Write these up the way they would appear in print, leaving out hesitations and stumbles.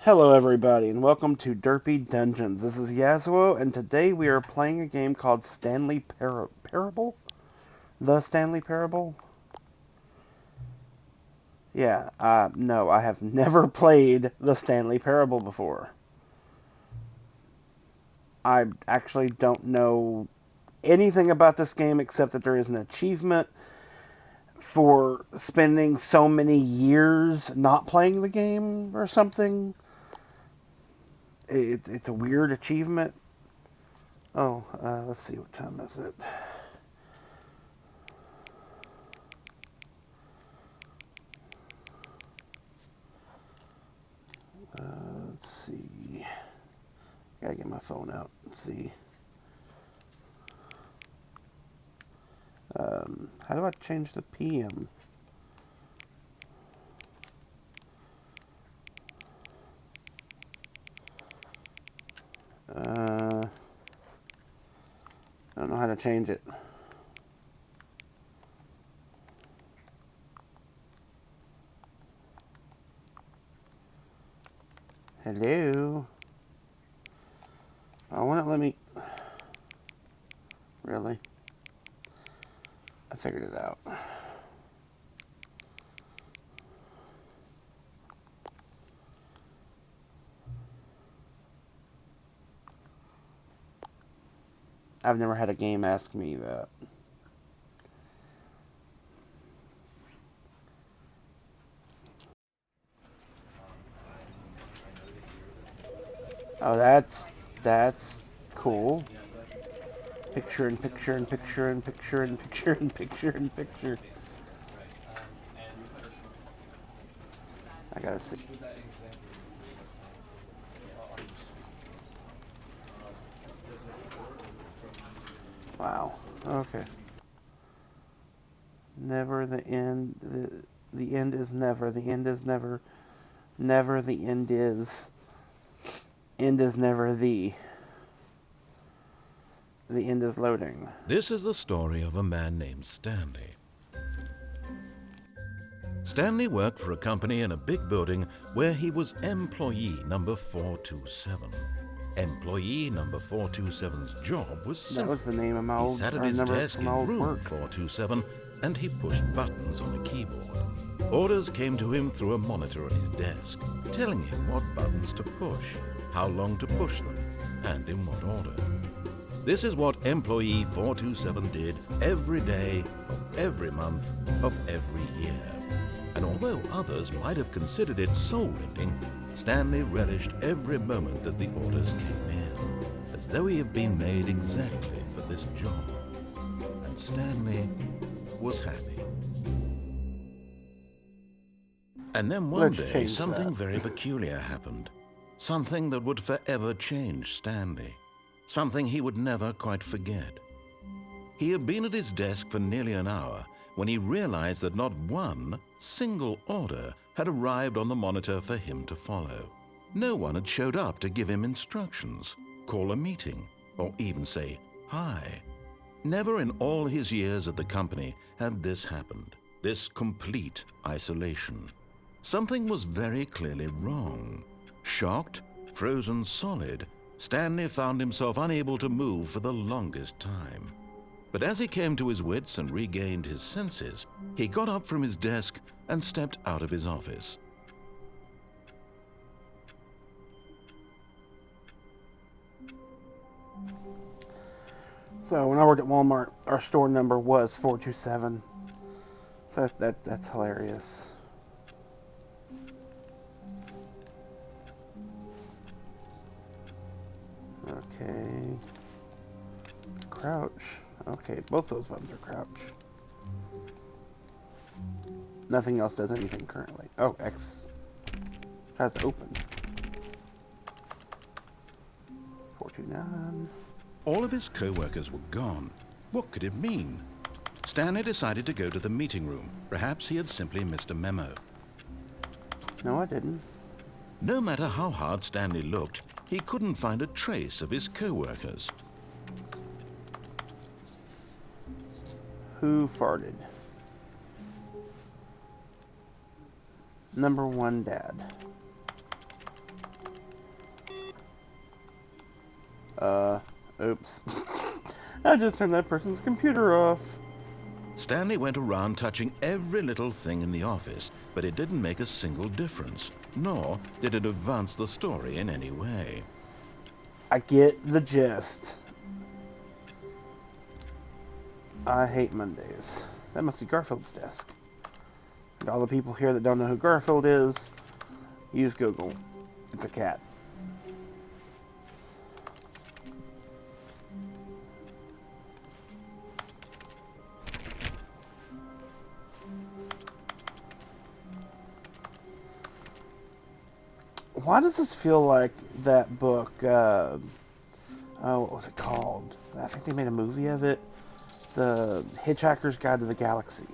Hello everybody and welcome to Derpy Dungeons. This is Yasuo and today we are playing a game called Stanley Parable? The Stanley Parable? Yeah, no, I have never played the Stanley Parable before. I actually don't know anything about this game except that there is an achievement for spending so many years not playing the game or something. It's a weird achievement. Oh, let's see, what time is it? Let's see. Gotta get my phone out. Let's see. How do I change the PM? I don't know how to change it. Hello? I won't let me. Really? I figured it out. I've never had a game ask me that. Oh, that's cool. Picture and picture and picture and picture and picture and picture and picture. I gotta see. Wow. Okay. Never the end. The end is never. The end is never. Never the end is. End is never the. The end is loading. This is the story of a man named Stanley. Stanley worked for a company in a big building where he was employee number 427. Employee number 427's job was That simple. was the name of my He old, sat at or his number desk from my in old room work. 427 and he pushed buttons on a keyboard. Orders came to him through a monitor on his desk, telling him what buttons to push, how long to push them, and in what order. This is what employee 427 did every day of every month of every year. And although others might have considered it soul-rending, Stanley relished every moment that the orders came in, as though he had been made exactly for this job. And Stanley was happy. And then one Let's day, change something that. very peculiar happened. Something that would forever change Stanley. Something he would never quite forget. He had been at his desk for nearly an hour when he realized that not one single order had arrived on the monitor for him to follow. No one had showed up to give him instructions, call a meeting, or even say hi. Never in all his years at the company had this happened, this complete isolation. Something was very clearly wrong. Shocked, frozen solid, Stanley found himself unable to move for the longest time. But as he came to his wits and regained his senses, he got up from his desk and stepped out of his office. So when I worked at Walmart, our store number was 427. So that's hilarious. Okay. Crouch. Okay, both those buttons are crouch. Nothing else does anything currently. Oh, X tries to open. 429. All of his co-workers were gone. What could it mean? Stanley decided to go to the meeting room. Perhaps he had simply missed a memo. No, I didn't. No matter how hard Stanley looked, he couldn't find a trace of his co-workers. Who farted? Number one, Dad. Oops. I just turned that person's computer off. Stanley went around touching every little thing in the office, but it didn't make a single difference, nor did it advance the story in any way. I get the gist. I hate Mondays. That must be Garfield's desk. And all the people here that don't know who Garfield is, use Google. It's a cat. Why does this feel like that book, oh, what was it called? I think they made a movie of it. The Hitchhiker's Guide to the Galaxy.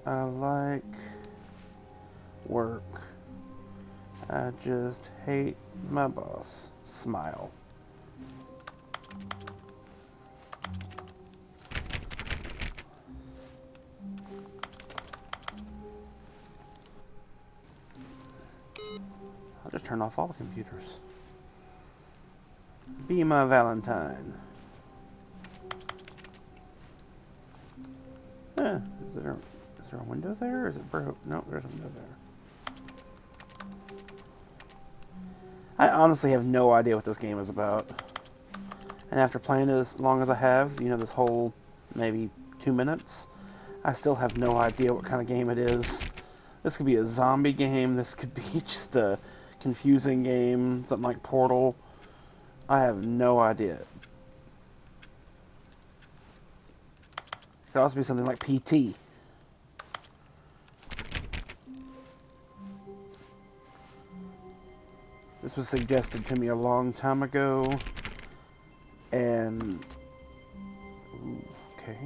I like work. I just hate my boss. Smile. I'll just turn off all the computers. Be my Valentine. Is there a window there? Or is it broke? No, there's a window there. I honestly have no idea what this game is about. And after playing it as long as I have, you know, this whole maybe 2 minutes, I still have no idea what kind of game it is. This could be a zombie game. This could be just a confusing game, something like Portal. I have no idea. It could also be something like PT. This was suggested to me a long time ago, and okay.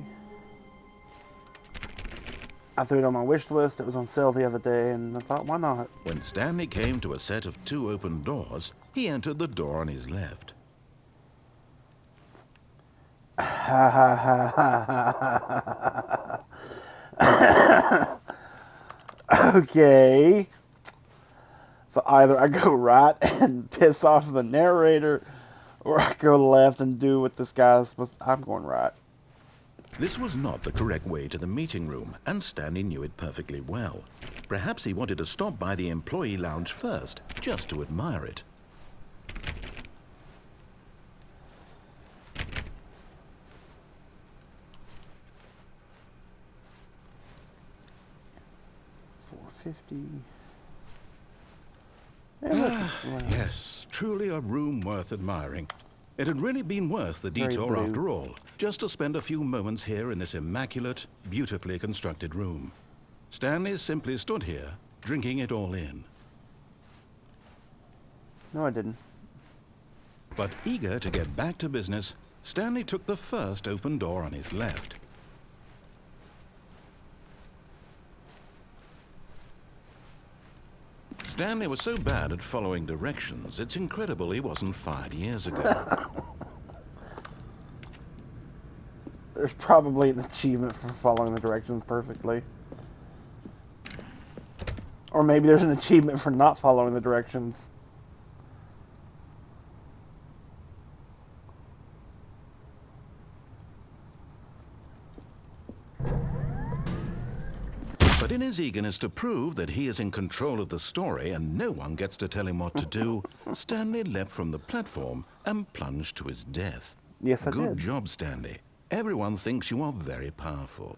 I threw it on my wish list. It was on sale the other day, and I thought, why not? When Stanley came to a set of 2 open doors, he entered the door on his left. Ha ha ha ha ha. Okay. So either I go right and piss off the narrator, or I go left and do what this guy's supposed to. I'm going right. This was not the correct way to the meeting room, and Stanley knew it perfectly well. Perhaps he wanted to stop by the employee lounge first, just to admire it. $450. Yes, truly a room worth admiring. It had really been worth the detour blue. after all, just to spend a few moments here in this immaculate, beautifully constructed room. Stanley simply stood here, drinking it all in. No, I didn't. But eager to get back to business, Stanley took the first open door on his left. Stanley was so bad at following directions, it's incredible he wasn't 5 years ago. There's probably an achievement for following the directions perfectly. Or maybe there's an achievement for not following the directions. But in his eagerness to prove that he is in control of the story and no one gets to tell him what to do, Stanley leapt from the platform and plunged to his death. Yes, I did. Good job, Stanley. Everyone thinks you are very powerful.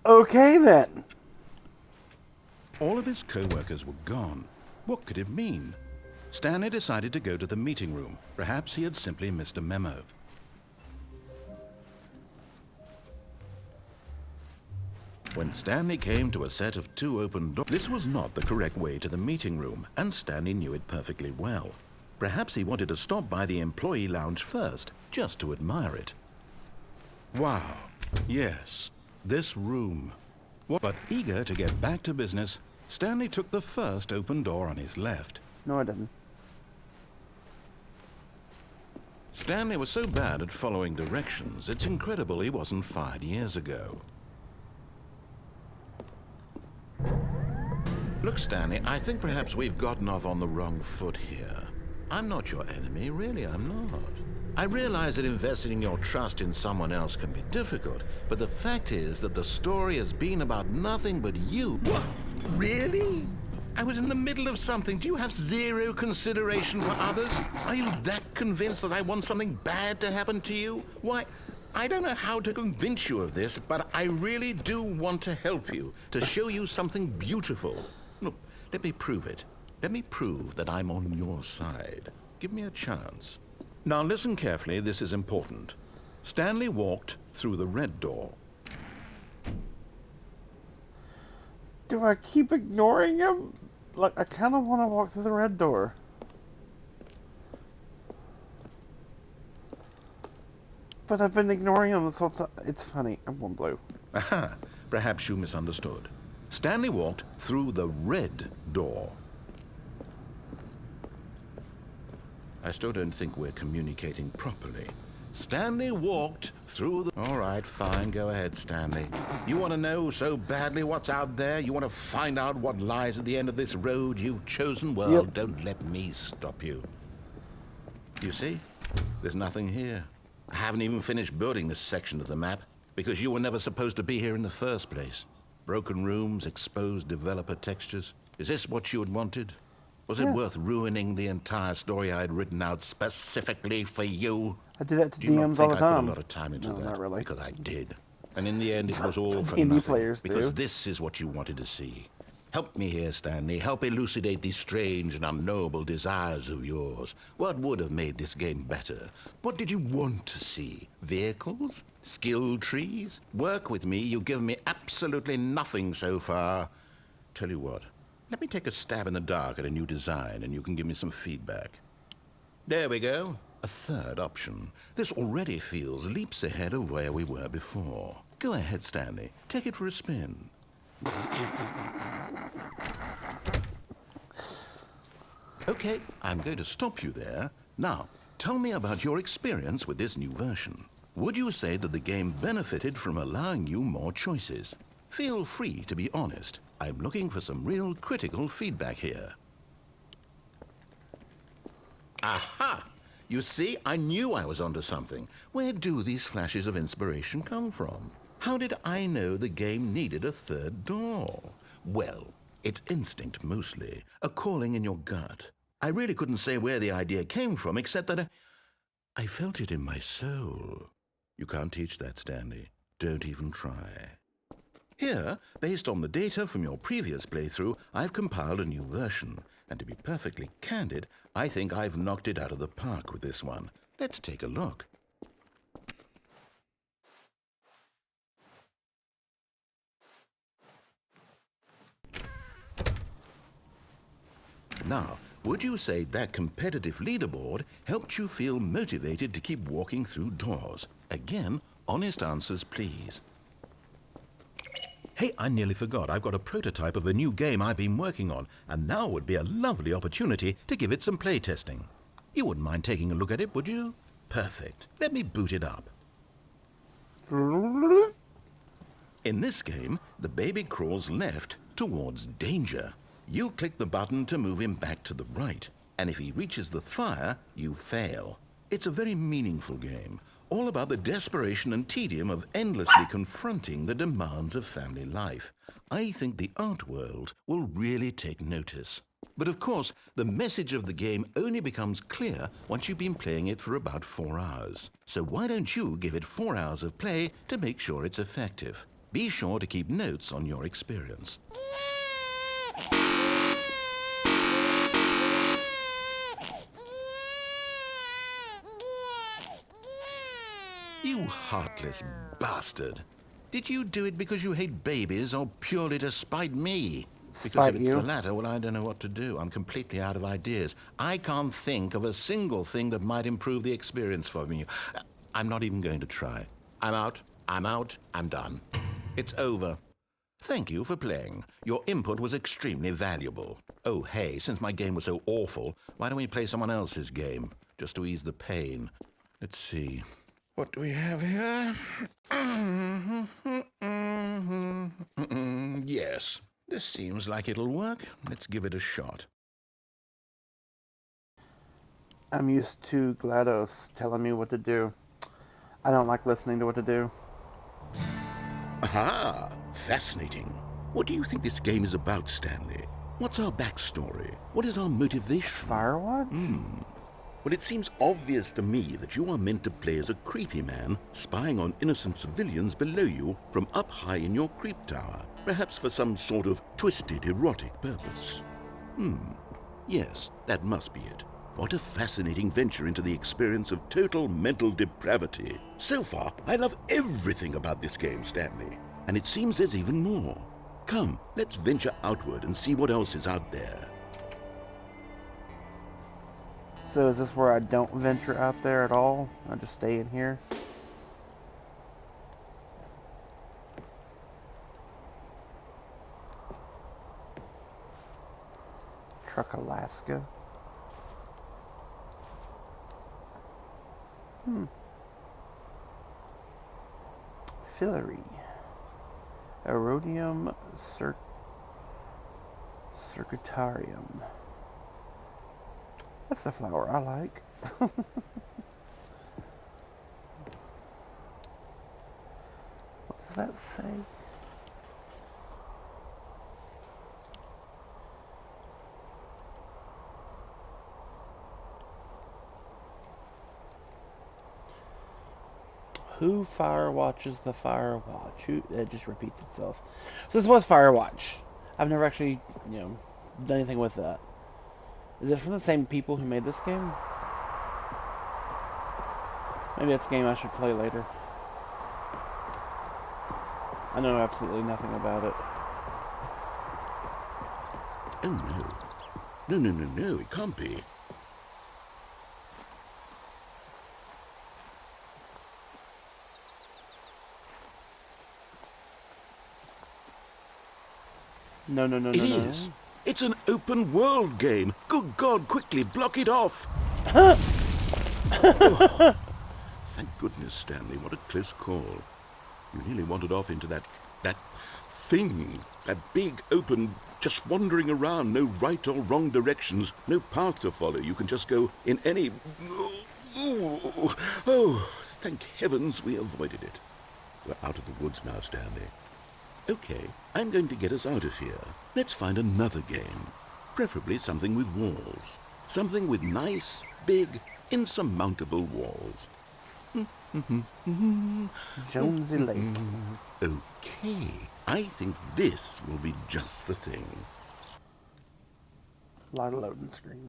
Okay, then. All of his co-workers were gone. What could it mean? Stanley decided to go to the meeting room. Perhaps he had simply missed a memo. When Stanley came to a set of 2 open doors, this was not the correct way to the meeting room, and Stanley knew it perfectly well. Perhaps he wanted to stop by the employee lounge first, just to admire it. Wow, yes, this room. But eager to get back to business, Stanley took the first open door on his left. No, I didn't. Stanley was so bad at following directions, it's incredible he wasn't fired years ago. Look, Stanley, I think perhaps we've gotten off on the wrong foot here. I'm not your enemy, really, I'm not. I realize that investing your trust in someone else can be difficult, but the fact is that the story has been about nothing but you. What? Really? I was in the middle of something. Do you have zero consideration for others? Are you that convinced that I want something bad to happen to you? Why, I don't know how to convince you of this, but I really do want to help you, to show you something beautiful. Look, let me prove it. Let me prove that I'm on your side. Give me a chance. Now listen carefully, this is important. Stanley walked through the red door. Do I keep ignoring him? Like, I kind of want to walk through the red door. But I've been ignoring him this whole time. It's funny. I'm going blue. Aha, perhaps you misunderstood. Stanley walked through the red door. I still don't think we're communicating properly. Stanley walked through the... All right, fine, go ahead, Stanley. You want to know so badly what's out there? You want to find out what lies at the end of this road you've chosen? Well, Yep. Don't let me stop you. You see? There's nothing here. I haven't even finished building this section of the map because you were never supposed to be here in the first place. Broken rooms, exposed developer textures. Is this what you had wanted? Was it worth ruining the entire story I had written out specifically for you? I do that to Do you not DMs all think the I put time. a lot of time into No, that? not really. Because I did. And in the end, it was all for D&D nothing. players Because do. this is what you wanted to see. Help me here, Stanley. Help elucidate these strange and unknowable desires of yours. What would have made this game better? What did you want to see? Vehicles? Skill trees? Work with me. You've given me absolutely nothing so far. Tell you what. Let me take a stab in the dark at a new design, and you can give me some feedback. There we go. A third option. This already feels leaps ahead of where we were before. Go ahead, Stanley. Take it for a spin. Okay, I'm going to stop you there. Now, tell me about your experience with this new version. Would you say that the game benefited from allowing you more choices? Feel free to be honest. I'm looking for some real critical feedback here. Aha! You see, I knew I was onto something. Where do these flashes of inspiration come from? How did I know the game needed a third door? Well, it's instinct mostly, a calling in your gut. I really couldn't say where the idea came from, except that I felt it in my soul. You can't teach that, Stanley. Don't even try. Here, based on the data from your previous playthrough, I've compiled a new version. And to be perfectly candid, I think I've knocked it out of the park with this one. Let's take a look. Now, would you say that competitive leaderboard helped you feel motivated to keep walking through doors? Again, honest answers, please. Hey, I nearly forgot. I've got a prototype of a new game I've been working on, and now would be a lovely opportunity to give it some playtesting. You wouldn't mind taking a look at it, would you? Perfect. Let me boot it up. In this game, the baby crawls left towards danger. You click the button to move him back to the right, and if he reaches the fire, you fail. It's a very meaningful game, all about the desperation and tedium of endlessly confronting the demands of family life. I think the art world will really take notice. But of course, the message of the game only becomes clear once you've been playing it for about 4 hours. So why don't you give it 4 hours of play to make sure it's effective? Be sure to keep notes on your experience. You heartless bastard. Did you do it because you hate babies or purely to spite me? Because if it's the latter, well, I don't know what to do. I'm completely out of ideas. I can't think of a single thing that might improve the experience for me. I'm not even going to try. I'm out. I'm done. It's over. Thank you for playing. Your input was extremely valuable. Oh, hey, since my game was so awful, why don't we play someone else's game? Just to ease the pain. Let's see. What do we have here? Yes, this seems like it'll work. Let's give it a shot. I'm used to GLaDOS telling me what to do. I don't like listening to what to do. Aha! Fascinating. What do you think this game is about, Stanley? What's our backstory? What is our motivation? Firewatch? Well, it seems obvious to me that you are meant to play as a creepy man spying on innocent civilians below you from up high in your creep tower, perhaps for some sort of twisted erotic purpose. Yes, that must be it. What a fascinating venture into the experience of total mental depravity. So far, I love everything about this game, Stanley. And it seems there's even more. Come, let's venture outward and see what else is out there. So is this where I don't venture out there at all? I just stay in here? Truck Alaska? Fillery. Erodium circuitarium. That's the flower I like. What does that say? Who firewatches the Firewatch? It just repeats itself. So this was Firewatch. I've never actually, done anything with that. Is it from the same people who made this game? Maybe that's a game I should play later. I know absolutely nothing about it. Oh no. No, it can't be. No. It is. It's an open world game. Good God, quickly block it off. Oh, thank goodness, Stanley. What a close call. You nearly wandered off into that thing. That big, open, just wandering around. No right or wrong directions. No path to follow. You can just go in any... Oh, thank heavens we avoided it. We're out of the woods now, Stanley. Okay, I'm going to get us out of here. Let's find another game. Preferably something with walls. Something with nice, big, insurmountable walls. Jonesy Lake. Okay, I think this will be just the thing. A lot of loading screens.